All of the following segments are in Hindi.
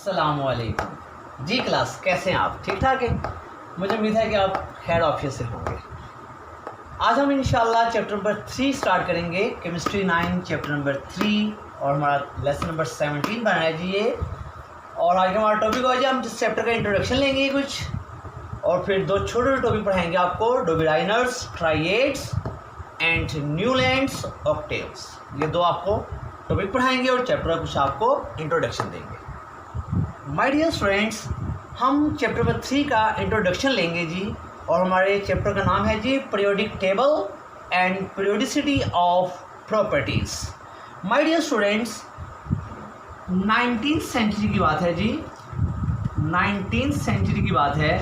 अस्सलामुअलैकुम जी क्लास, कैसे हैं आप? ठीक ठाक है। मुझे उम्मीद है कि आप खैर ऑफिस से होंगे। आज हम इंशाल्लाह चैप्टर नंबर 3 स्टार्ट करेंगे, केमिस्ट्री 9 चैप्टर नंबर 3, और हमारा लेसन नंबर 17 बना है जी ये। और आगे हमारा टॉपिक हो जाए, हम इस चैप्टर का इंट्रोडक्शन लेंगे कुछ, और फिर दो छोटे छोटे टॉपिक पढ़ाएंगे आपको, डोबिराइनर्स, ट्राइएड्स एंड न्यूलैंड्स, ऑक्टेव्स। ये दो आपको टॉपिक पढ़ाएंगे और चैप्टर का कुछ आपको इंट्रोडक्शन देंगे। माय डियर स्टूडेंट्स, हम चैप्टर नंबर 3 का इंट्रोडक्शन लेंगे जी, और हमारे चैप्टर का नाम है जी periodic table and periodicity of properties. My dear students, 19th century की बात है जी, 19th सेंचुरी की बात है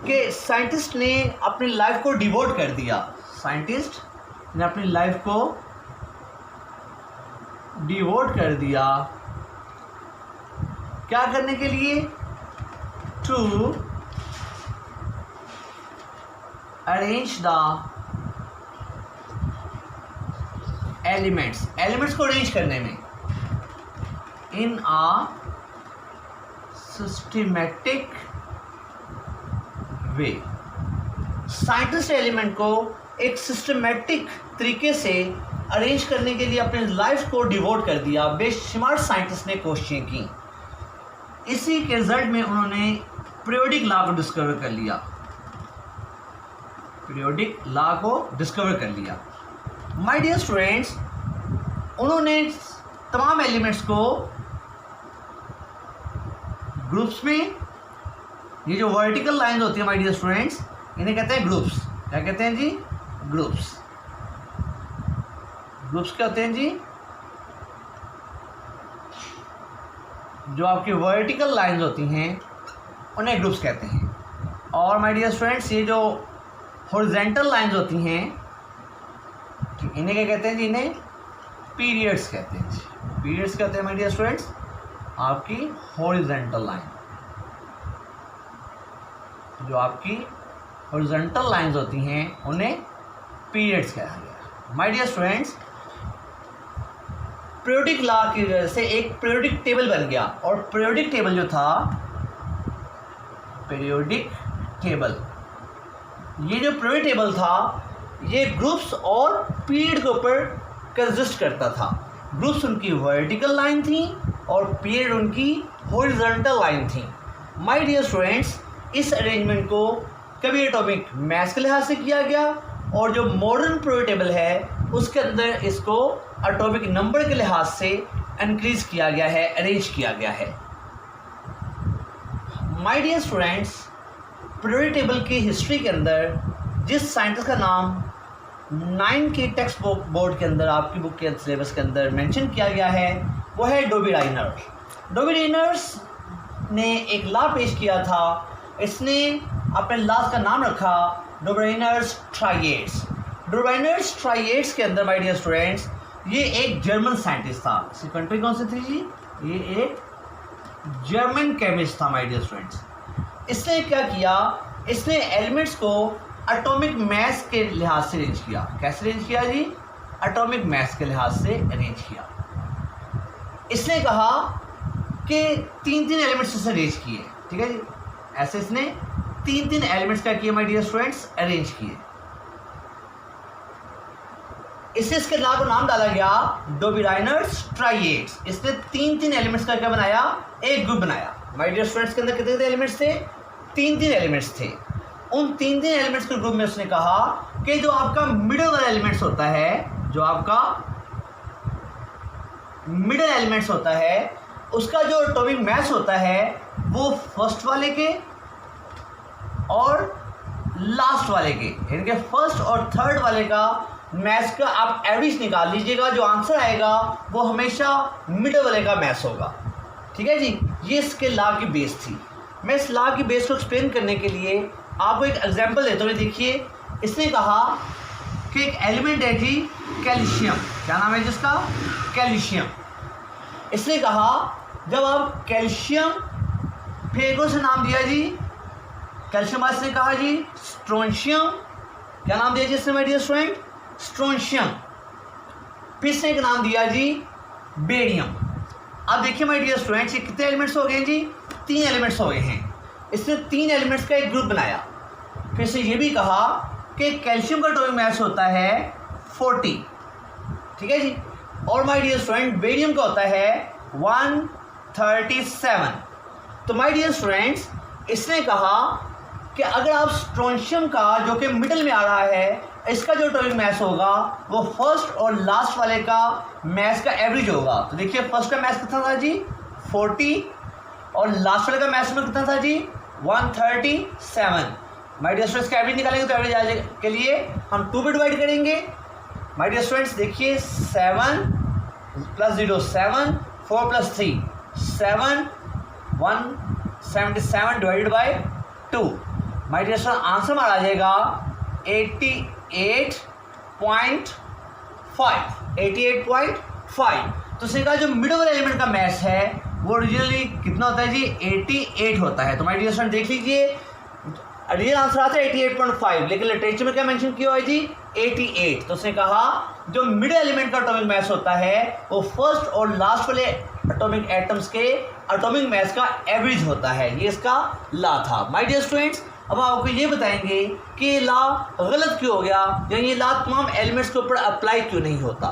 कि साइंटिस्ट ने अपनी लाइफ को डिवोट कर दिया। साइंटिस्ट ने अपनी लाइफ को डिवोट कर दिया क्या करने के लिए? To arrange the elements, elements को अरेंज करने में in a systematic way. Scientist element को एक सिस्टमैटिक तरीके से अरेंज करने के लिए अपनी लाइफ को डिवोट कर दिया। बेशुमार साइंटिस्ट ने कोशिशें की, इसी के रिजल्ट में उन्होंने पीरियोडिक लॉ को डिस्कवर कर लिया। पीरियोडिक लॉ को डिस्कवर कर लिया। माय डियर स्टूडेंट्स, उन्होंने तमाम एलिमेंट्स को ग्रुप्स में, ये जो वर्टिकल लाइंस होती है माय डियर स्टूडेंट्स, इन्हें कहते हैं ग्रुप्स। क्या कहते हैं जी? ग्रुप्स। ग्रुप्स क्या होते हैं जी? जो आपकी वर्टिकल लाइंस होती हैं उन्हें ग्रुप्स कहते हैं। और माय डियर स्टूडेंट्स, ये जो हॉरिजॉन्टल लाइंस होती हैं, इन्हें क्या कहते हैं जी? इन्हें पीरियड्स कहते हैं जी। पीरियड्स कहते हैं माय डियर स्टूडेंट्स आपकी हॉरिजॉन्टल लाइन। जो आपकी हॉरिजॉन्टल लाइंस होती हैं उन्हें पीरियड्स कहा गया। My dear students, periodic law की वजह से एक पीरियोडिक टेबल बन गया, और पीरियोडिक टेबल जो था, पीरियोडिक टेबल, ये जो पीरियोडिक टेबल था ये ग्रुप्स और पीरियड के ऊपर कंसिस्ट करता था। ग्रुप्स उनकी वर्टिकल लाइन थी और पीरियड उनकी हॉरिजॉन्टल लाइन थी। माय डियर स्टूडेंट्स, इस अरेंजमेंट को कभी एटॉमिक मास के लिहाज से किया गया, और जो मॉडर्न पीरियोडिक टेबल है उसके अंदर इसको एटॉमिक नंबर के लिहाज से इंक्रीज किया गया है, अरेंज किया गया है। My dear students, periodic table की हिस्ट्री के अंदर जिस साइंटिस्ट का नाम 9 के टेक्स्ट बुक बोर्ड के अंदर, आपकी बुक के सिलेबस के अंदर मेंशन किया गया है, वो है डोबिराइनर। डोबिराइनर्स ने एक लॉ पेश किया था। इसने अपने लॉ का नाम रखा डोबिराइनर्स ट्राइएड्स। डोबिराइनर्स ट्राइएड्स के अंदर माय डियर स्टूडेंट्स, ये एक जर्मन साइंटिस्ट था। इसकी कंट्री कौन सी थी जी? ये एक जर्मन केमिस्ट था माय डियर स्टूडेंट्स। इसने क्या किया? इसने एलिमेंट्स को एटॉमिक मास के लिहाज से अरेंज किया। कैसे अरेंज किया जी? एटॉमिक मास के लिहाज से अरेंज किया। इसने कहा कि 3 एलिमेंट्स से अरेंज किए, ठीक है जी। ऐसे इसने 3 एलिमेंट्स क्या किए माय डियर स्टूडेंट्स? अरेंज किए। इससे इसके लॉ को नाम डाला गया डोबिराइनर्स ट्राइएड्स। इसने 3 एलिमेंट्स का क्या बनाया? एक ग्रुप बनाया। माय डियर स्टूडेंट्स, के अंदर कितने एलिमेंट्स थे? 3 एलिमेंट्स थे। उन 3 एलिमेंट्स के ग्रुप में उसने कहा कि जो आपका मिडल वाला एलिमेंट्स होता है, जो आपका मिडल एलिमेंट्स होता है, उसका जो एटॉमिक मास होता है वो फर्स्ट वाले के और लास्ट वाले के, यानी कि फर्स्ट और थर्ड वाले का मैथ्स का आप एवरेज निकाल लीजिएगा। जो आंसर आएगा वो हमेशा मिडल वाले का मैथ्स होगा, ठीक है जी। ये इसके लॉ की बेस थी। मैं इस लॉ की बेस को एक्सप्लेन करने के लिए आपको एक एग्जांपल देता हूँ। देखिए, इसने कहा कि एक एलिमेंट है जी कैल्शियम। क्या नाम है जिसका? कैल्शियम। इसने कहा जब आप कैल्शियम, फिर एक और से नाम दिया जी कैल्शियम, इसने कहा जी स्ट्रोंशियम। क्या नाम दिया जी इसने माय डियर स्टूडेंट? स्ट्रोंशियम। फिर से एक नाम दिया जी बेरियम। अब देखिए माय डियर स्टूडेंट्स, ये कितने एलिमेंट्स हो गए जी? 3 एलिमेंट्स हो गए हैं। इसने 3 एलिमेंट्स का एक ग्रुप बनाया। फिर से ये भी कहा कि कैल्शियम का एटॉमिक मास होता है 40, ठीक है जी। और माय डियर स्टूडेंट बेरियम का होता है 137। तो माय डियर स्टूडेंट्स इसने कहा कि अगर आप स्ट्रोंशियम का जो कि मिडिल में आ रहा है, इसका जो एटॉमिक मास होगा वो फर्स्ट और लास्ट वाले का मास का एवरेज होगा। तो देखिए फर्स्ट का मास कितना था जी? 40 और लास्ट वाले का मास में कितना था जी? 137। माय डियर स्टूडेंट्स का एवरेज निकालेंगे तो एवरेज के लिए हम 2 पे डिवाइड करेंगे। माय डियर स्टूडेंट्स देखिए 7 + 0 7, 4 + 3 7, 177 divided by 2। My dear student answer हमारा आ जाएगा 88.5। तो उसने कहा जो मिडिल वाले एलिमेंट का मास है वो ओरिजिनली कितना होता है जी? 88 होता है। तो माय डियर स्टूडेंट देख लीजिए रियल आंसर आता है 88.5, लेकिन लिटरेचर में क्या मेंशन किया हुआ है जी? 88। तो उसने कहा जो मिडिल एलिमेंट का एटॉमिक मास होता है वो फर्स्ट और लास्ट वाले एटॉमिक एटम्स के एटॉमिक मास का एवरेज होता है। ये इसका लॉ था। माय डियर स्टूडेंट्स अब हम आपको ये बताएंगे कि ये लॉ गलत क्यों हो गया, यानी ये लॉ तमाम एलिमेंट्स के ऊपर अप्लाई क्यों नहीं होता।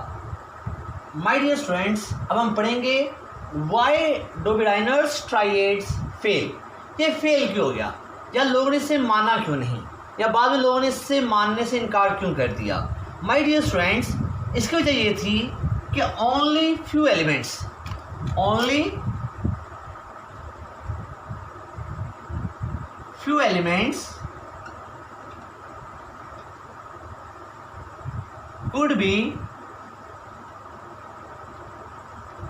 माय डियर स्टूडेंट्स अब हम पढ़ेंगे व्हाई डू बेरियर्स ट्राइएड्स फेल। ये फेल क्यों हो गया, या लोगों ने इसे माना क्यों नहीं, या बाद में लोगों ने इससे मानने से इनकार क्यों कर दिया। माय डियर स्टूडेंट्स इसकी वजह ये थी कि only few elements could be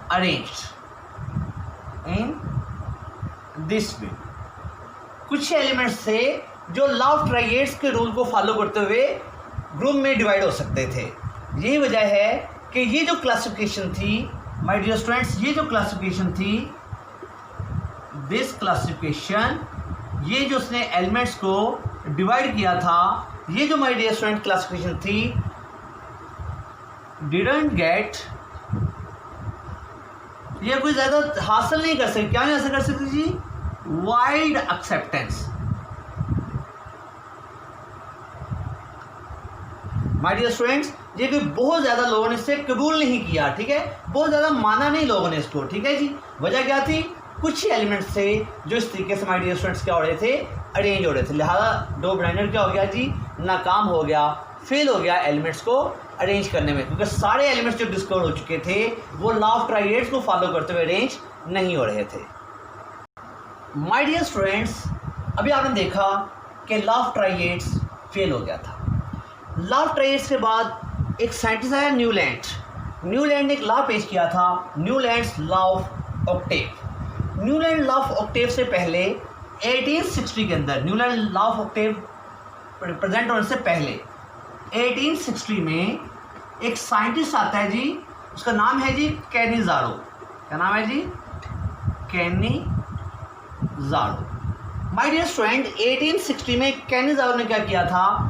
arranged in this way। कुछ एलिमेंट्स थे जो लॉ ऑफ ट्राइएड्स के रूल को फॉलो करते हुए ग्रुप में डिवाइड हो सकते थे। यही वजह है कि ये जो क्लासिफिकेशन थी माय डियर स्टूडेंट्स, ये जो क्लासिफिकेशन थी, दिस क्लासिफिकेशन, ये जो उसने एलिमेंट्स को डिवाइड किया था, ये जो माय डियर स्टूडेंट क्लासिफिकेशन थी डिडंट गेट, ये कोई ज़्यादा हासिल नहीं कर सकती। क्या नहीं हासिल कर सकती जी? Wide acceptance. My dear students ये कि बहुत ज़्यादा लोगों ने इसे कबूल नहीं किया, ठीक है, बहुत ज़्यादा माना नहीं लोगों ने इसको, ठीक है जी। वजह क्या थी? कुछ ही एलिमेंट्स थे जो इस तरीके से माय डियर स्टूडेंट्स क्या हो रहे थे? अरेंज हो रहे थे। लिहाजा डो बेरियर क्या हो गया जी? नाकाम हो गया, फेल हो गया एलिमेंट्स को अरेंज करने में, क्योंकि सारे एलिमेंट्स जो डिस्कवर हो चुके थे वो लॉ ऑफ ट्राइएड्स को फॉलो करते हुए अरेंज नहीं हो रहे थे। माय डियर स्टूडेंट्स अभी आपने देखा कि लॉ ऑफ ट्राइएड्स फेल हो गया था। लॉ ऑफ ट्राइएड्स के बाद एक साइंटिस्ट आया न्यूलैंड ने एक लॉ पेश किया था, Newlands law of octave. Newland law of octave से पहले 1860 के अंदर, Newland law of octave present होने से पहले 1860 में एक साइंटिस्ट आता है जी, उसका नाम है जी कैनिज़ारो। क्या नाम है जी? कैनिज़ारो। माय डियर स्टूडेंट 1860 में कैनिज़ारो ने क्या किया था?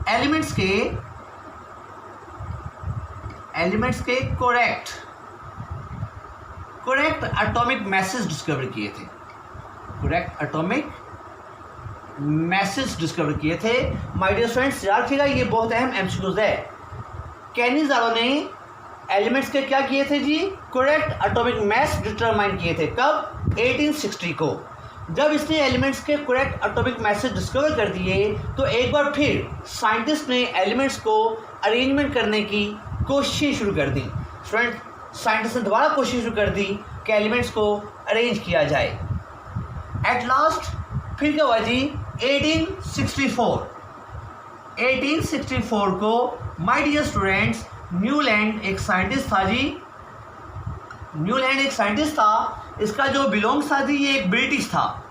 एलिमेंट्स के करेक्ट एटॉमिक मैसेज डिस्कवर किए थे। माय डियर स्टूडेंट्स याद रखिएगा ये बहुत अहम एमसीक्यूज है। कैनिज़ारो ने एलिमेंट्स के क्या किए थे जी? करेक्ट एटॉमिक मास डिटरमाइन किए थे। कब? 1860 को। जब इसने एलिमेंट्स के करेक्ट एटॉमिक मैसेज डिस्कवर कर दिए तो एक बार फिर साइंटिस्ट ने एलिमेंट्स को अरेंजमेंट करने की कोशिश शुरू कर दी। स्टूडेंट साइंटिस्ट ने दोबारा कोशिश शुरू कर दी कि एलिमेंट्स को अरेंज किया जाए। एट लास्ट फिर क्या हुआ जी? 1864 को माय डियर स्टूडेंट्स न्यूलैंड एक साइंटिस्ट था जी, न्यूलैंड एक साइंटिस्ट था, इसका जो बिलोंग्स था जी ये एक ब्रिटिश था,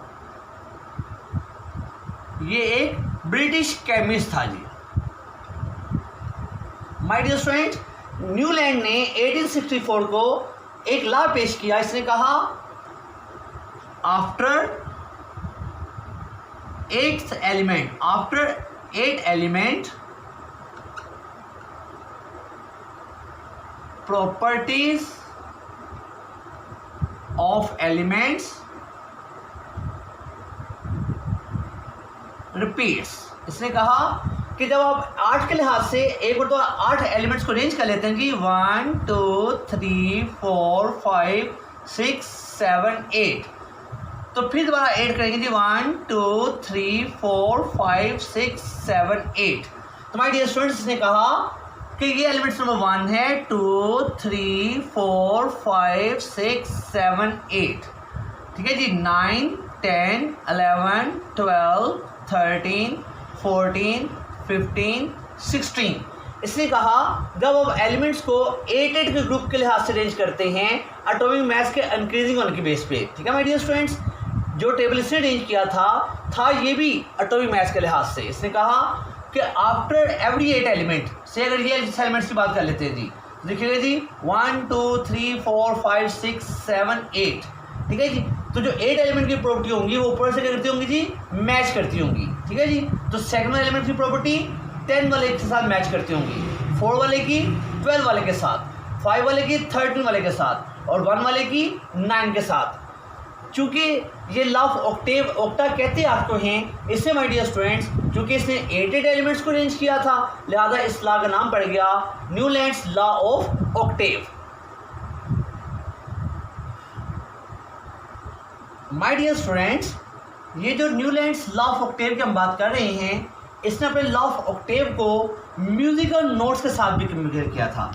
ये एक ब्रिटिश केमिस्ट था जी। माय डियर स्टूडेंट न्यूलैंड ने 1864 को एक लॉ पेश किया। इसने कहा after 8th element properties of elements repeats. इसने कहा कि जब आप 8 के लिहाज से एक बार तो 8 एलिमेंट्स को अरेंज कर लेते हैं जी, 1 2 3 4 5 6 7 8, तो फिर दोबारा ऐड करेंगे जी 1 2 3 4 5 6 7 8। तो माय डियर स्टूडेंट्स, इसने कहा कि ये एलिमेंट्स नंबर 1 है, 2 3 4 5 6 7 8, ठीक है जी, 9 10 11 12 13 14 15 16। इसने कहा जब हम एलिमेंट्स को 8 के ग्रुप के लिहाज से अरेंज करते हैं एटॉमिक मास के इंक्रीजिंग होने के बेस पे, ठीक है माय डियर स्टूडेंट्स, जो टेबल इसने अरेंज किया था ये भी एटॉमिक मास के लिहाज से। इसने कहा कि आफ्टर एवरी 8 एलिमेंट से, अगर ये एलिमेंट्स की बात कर लेते हैं जी, देखिएगा जी 1 2 3 4 5 6 7 8, ठीक है जी, तो जो 8 एलिमेंट की प्रॉपर्टी होंगी वो ऊपर से क्या करती होंगी जी, मैच करती होंगी, ठीक है जी। तो सेकंड एलिमेंट की प्रॉपर्टी 10 वाले के साथ मैच करती होंगी, 4 वाले की 12 वाले के साथ, 5 वाले की 13 वाले के साथ, और 1 वाले की 9 के साथ। चूंकि ये लॉ ऑफ ऑक्टेव ऑक्टा कहते आपको हैं, इससे माय डियर स्टूडेंट्स, चूंकि इसने 8 एलिमेंट्स को अरेंज किया था, लिहाजा इस लॉ का नाम पड़ गया Newlands law of octave. My dear students, ये जो न्यूलैंड्स लॉ ऑफ ऑक्टेव की हम बात कर रहे हैं, इसने अपने लॉ ऑफ ऑक्टेव को म्यूजिकल नोट्स के साथ भी कंपेयर किया था।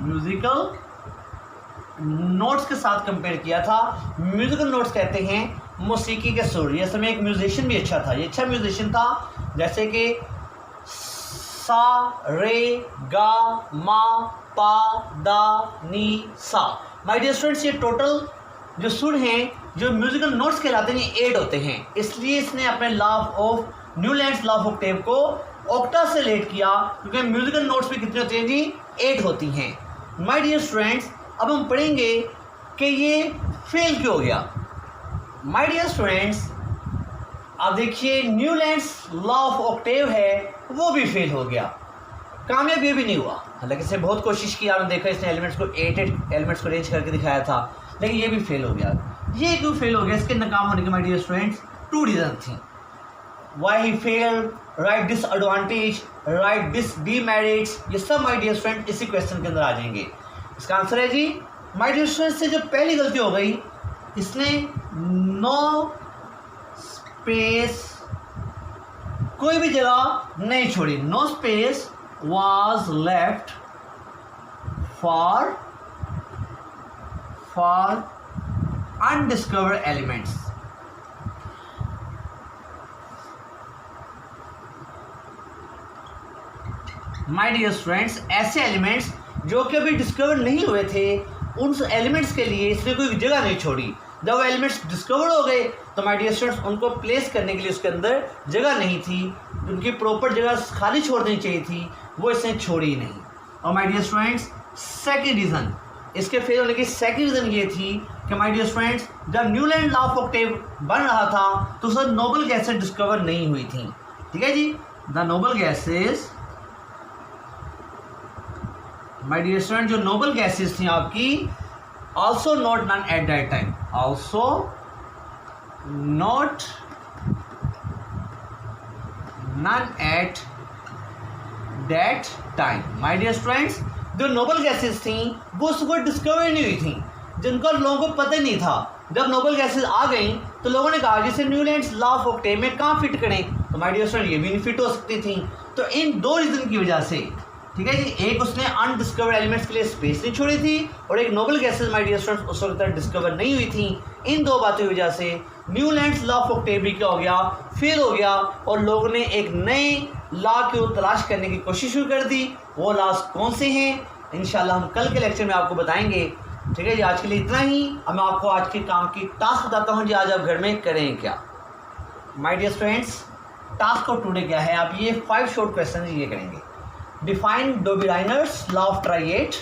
म्यूजिकल नोट्स के साथ कंपेयर किया था। म्यूजिकल नोट्स कहते हैं मौसीकी के सुर। ये समय एक म्यूजिशियन भी अच्छा था, ये अच्छा म्यूजिशियन था, जैसे कि सा रे गा मा पा दा नी सा। माय डियर स्टूडेंट्स, ये टोटल जो सुर हैं, जो म्यूजिकल नोट्स कहलाते हैं, ये 8 होते हैं। इसलिए इसने अपने law of Newlands law of octave को ऑक्टा से रिलेट किया, क्योंकि म्यूजिकल नोट्स भी कितनी होती हैं जी, 8 होती हैं। माय डियर स्टूडेंट्स, अब हम पढ़ेंगे कि ये फेल क्यों हो गया। माय डियर स्टूडेंट्स, अब देखिए न्यूलैंड्स लॉ ऑफ ऑक्टेव है, वो भी फेल हो गया, कामयाब ये भी नहीं हुआ। हालांकि इसने बहुत कोशिश की, आपने देखा इसने एलिमेंट्स को 8 एलिमेंट्स को अरेंज करके दिखाया था, लेकिन ये भी फेल हो गया। ये क्यों फेल हो गया? इसके नाकाम होने के माय डियर स्टूडेंट्स 2 रीजन थी। Why he fail, right disadvantage, right dis demerits, ये सब माय डियर स्टूडेंट इसी क्वेश्चन के अंदर आ जाएंगे। इसका आंसर है जी माय डियर स्टूडेंट, से जो पहली गलती हो गई, इसने नो स्पेस, कोई भी जगह नहीं छोड़ी। No space was left for undiscovered elements। My dear students, ऐसे एलिमेंट्स जो कि अभी डिस्कवर नहीं हुए थे, उन एलिमेंट्स के लिए इसने कोई जगह नहीं छोड़ी। जब एलिमेंट्स डिस्कवर हो गए तो माय डियर स्टूडेंट्स उनको प्लेस करने के लिए उसके अंदर जगह नहीं थी, उनकी प्रॉपर जगह खाली छोड़ देनी चाहिए थी, वो इसने छोड़ी नहीं। और my dear students, second reason, इसके फेल होने की सेकंड रीज़न ये थी कि माय डियर स्टूडेंट्स, जब न्यूलैंड लॉ ऑफ ऑक्टेव बन रहा था तो उसमें नोबल गैसेज डिस्कवर नहीं हुई थी, ठीक है जी। The noble gases, my dear student, जो नोबल गैसेज थी आपकी, also not known at that time, also not known at that time. My dear students, जो नोबल गैसेज थी वो उस वक्त डिस्कवर नहीं हुई थी, जिनका लोगों को पता नहीं था। जब नोबल गैसेज आ गई तो लोगों ने कहा जिसे न्यूलैंड्स लॉ ऑफ ऑक्टेव में कहाँ फिट करें, तो माय डियर स्टूडेंट ये भी नहीं फिट हो सकती थी। तो इन 2 रीज़न की वजह से, ठीक है जी, एक उसने अनडिस्कवर्ड एलिमेंट्स के लिए स्पेस नहीं छोड़ी थी, और एक noble gases my dear students उस वक्त तक डिस्कवर नहीं हुई थी। इन 2 बातों की वजह से न्यूलैंड्स लॉ ऑफ ऑक्टेव भी क्या हो गया, फेल हो गया, और लोगों ने एक नए लॉ की तलाश करने की कोशिश शुरू कर दी। वो लॉज कौन से हैं इंशाल्लाह हम कल के लेक्चर में आपको बताएंगे, ठीक है जी। आज के लिए इतना ही। अब मैं आपको आज के काम की टास्क बताता हूँ जी, आज आप घर में करें क्या। My dear students, task of today क्या है, आप ये 5 शॉर्ट क्वेश्चन ये करेंगे। Define Dobereiner's law of triad.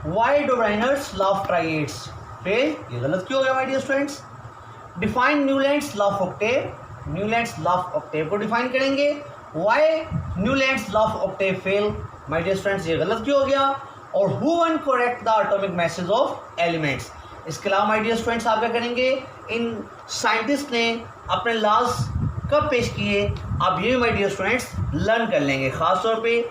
Why Dobereiner's law of triads fail, ये गलत क्यों हो गया my dear students. Define Newlands law of octave, Newlands law of octave को डिफाइन करेंगे। Why Newlands law of octave fail, my dear students ये गलत क्यों हो गया। और who one correct the atomic message of elements. इसके अलावा माय डियर स्टूडेंट्स आप क्या करेंगे, इन साइंटिस्ट ने अपने लॉज कब पेश किए, आप ये माय डियर स्टूडेंट्स लर्न कर लेंगे। ख़ास तौर पे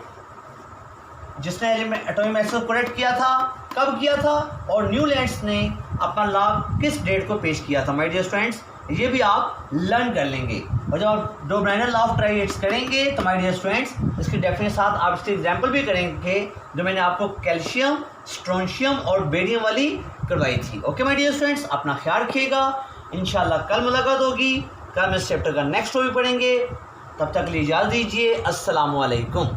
जिसने एटॉमिक मैसेज को करेक्ट किया था, कब किया था, और न्यूलैंड्स ने अपना लॉ किस डेट को पेश किया था माय डियर स्टूडेंट्स, ये भी आप लर्न कर लेंगे। और जब आप डे ब्रायनर लॉ ऑफ ट्राइएड्स करेंगे तो माय डियर स्टूडेंट्स इसकी डेफिनेशन साथ आप इसके एग्जाम्पल भी करेंगे जो मैंने आपको कैल्शियम, स्ट्रोंशियम और बेरियम वाली करवाई थी। ओके माय डियर स्टूडेंट्स, अपना ख्याल रखिएगा। इंशाल्लाह कल मुलाकात होगी, कल हम इस चैप्टर का नेक्स्ट टॉपिक पढ़ेंगे। तब तक के लिए इजाज़त दीजिए। अस्सलामु अलैकुम।